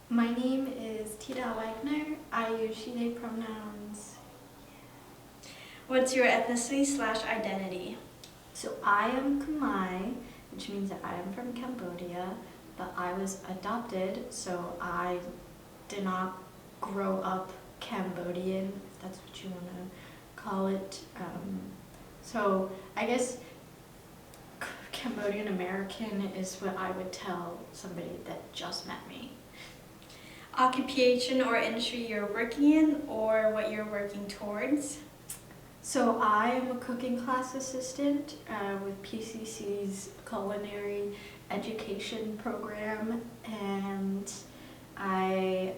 My name is Thida Wagner. I use she/they pronouns. What's your ethnicity/identity? So I am Khmer, which means that I am from Cambodia, but I was adopted, so I did not grow up Cambodian, if that's what you want to call it. So I guess Cambodian American is what I would tell somebody that just met me. Occupation or industry you're working in or what you're working towards? So I am a cooking class assistant with PCC's culinary education program, and I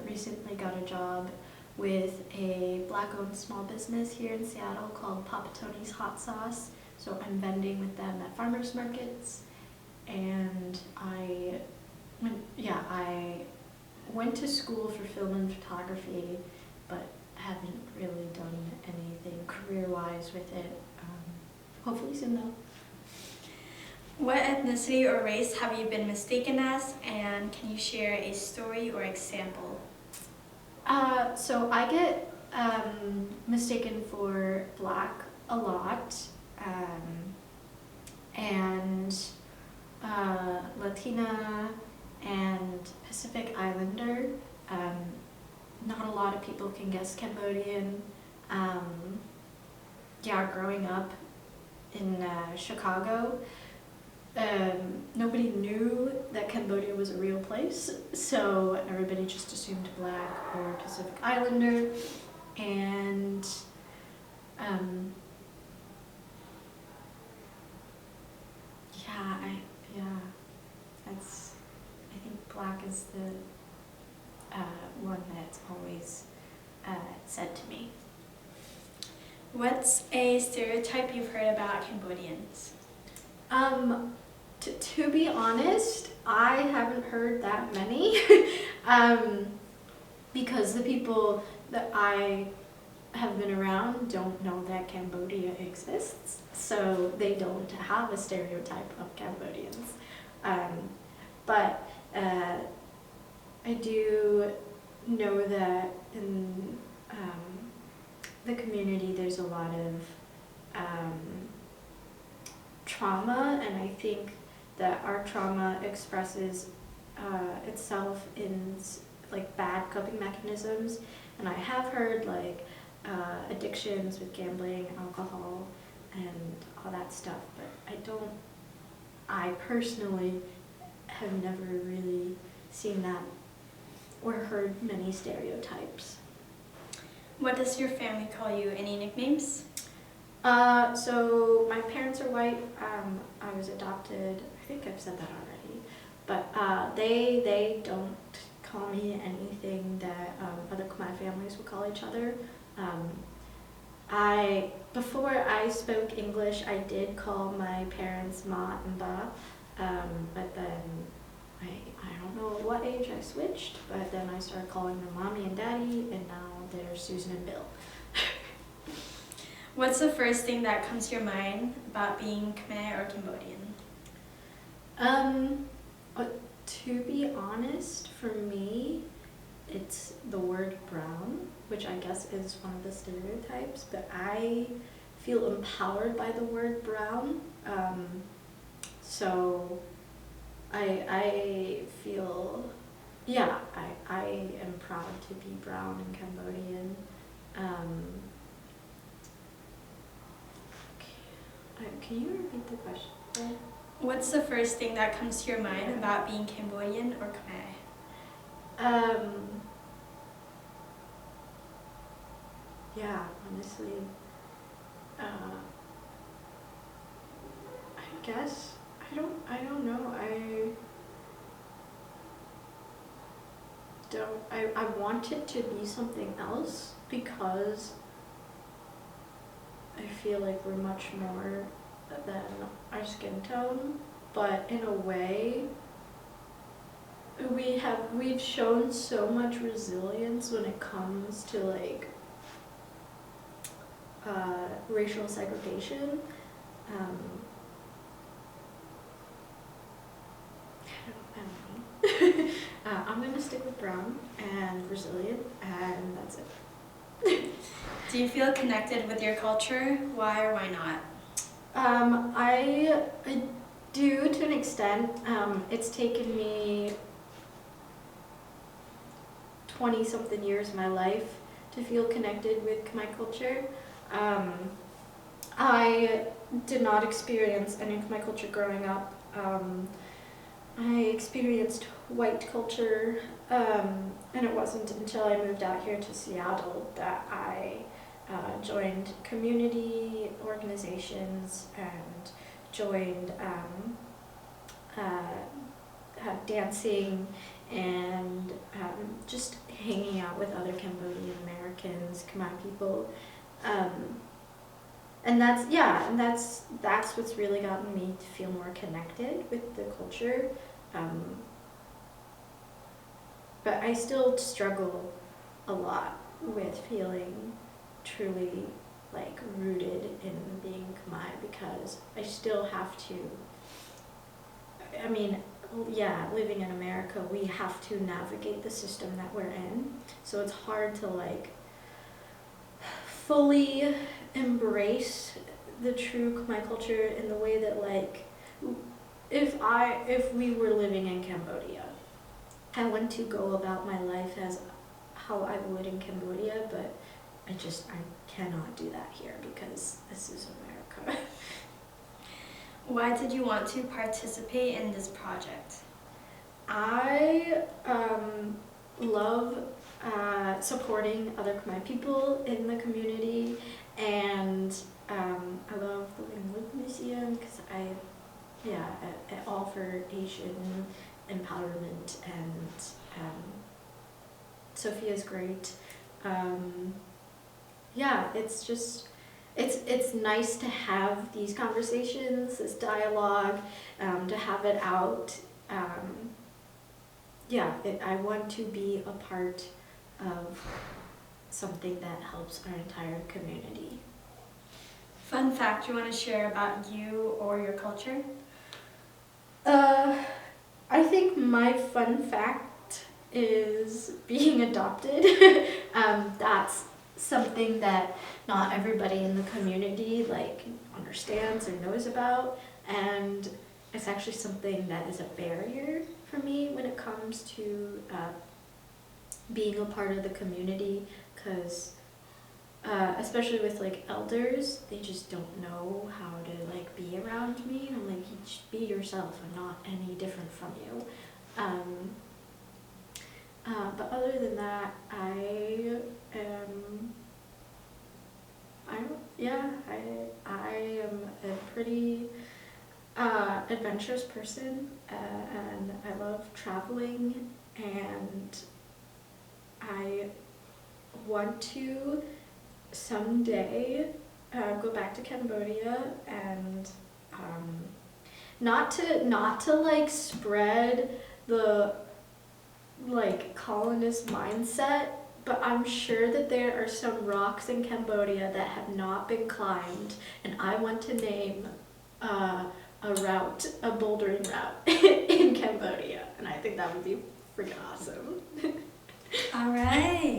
recently got a job with a Black-owned small business here in Seattle called Papa Tony's Hot Sauce. So I'm vending with them at farmers markets, and I went to school for film and photography, but haven't really done anything career-wise with it. Hopefully soon though. What ethnicity or race have you been mistaken as, and can you share a story or example? So I get mistaken for Black a lot, and Latina and Pacific Islander. Not a lot of people can guess Cambodian. Growing up in Chicago, nobody knew that Cambodia was a real place, so everybody just assumed Black or Pacific Islander, and I think Black is the one that's always said to me. What's a stereotype you've heard about Cambodians? To be honest, I haven't heard that many because the people that I have been around don't know that Cambodia exists, so they don't have a stereotype of Cambodians. But I do know that in the community there's a lot of trauma, and I think that our trauma expresses itself in like bad coping mechanisms, and I have heard like addictions with gambling, alcohol, and all that stuff, but I personally have never really seen that or heard many stereotypes. What does your family call you? Any nicknames? So my parents are white. I was adopted. I think I've said that already, but they don't call me anything that other Khmer families would call each other. Before I spoke English, I did call my parents Ma and Ba, but then I don't know at what age I switched, but then I started calling them Mommy and Daddy, and now they're Susan and Bill. What's the first thing that comes to your mind about being Khmer or Cambodian? To be honest, for me, it's the word brown, which I guess is one of the stereotypes, but I feel empowered by the word brown. So I feel, I am proud to be brown and Cambodian. Can you repeat the question? What's the first thing that comes to your mind about being Cambodian or Khmer? Honestly, I guess I don't know. I want it to be something else because I feel like we're much more than our skin tone, but in a way we've shown so much resilience when it comes to like racial segregation. I don't know. I'm gonna stick with brown and Brazilian, and that's it. Do you feel connected with your culture? Why or why not? I do to an extent. It's taken me 20-something years of my life to feel connected with my culture. I did not experience any of my culture growing up. I experienced white culture, and it wasn't until I moved out here to Seattle that I joined community organizations and joined dancing and just hanging out with other Cambodian Americans, Khmer people. And that's what's really gotten me to feel more connected with the culture. But I still struggle a lot with feeling truly like rooted in being Khmer, because I still have to, I mean, yeah, living in America, we have to navigate the system that we're in. So it's hard to like fully embrace the true Khmer culture in the way that like if we were living in Cambodia, I want to go about my life as how I would in Cambodia, but I cannot do that here because this is America. Why did you want to participate in this project? I love supporting other Khmer people in the community, and I love the Linguist Museum because I all for Asian empowerment, and Sophia's great. It's just it's nice to have these conversations, this dialogue, to have it out. I want to be a part of something that helps our entire community. Fun fact you want to share about you or your culture? I think my fun fact is being adopted. That's something that not everybody in the community like understands or knows about, and it's actually something that is a barrier for me when it comes to being a part of the community, because especially with like elders, they just don't know how to like be around me. I'm like, you just be yourself. I'm not any different from you. But other than that, I am a pretty adventurous person, and I love traveling, and I want to someday go back to Cambodia, and not to like spread the like colonist mindset, but I'm sure that there are some rocks in Cambodia that have not been climbed, and I want to name a bouldering route in Cambodia, and I think that would be freaking awesome. All right.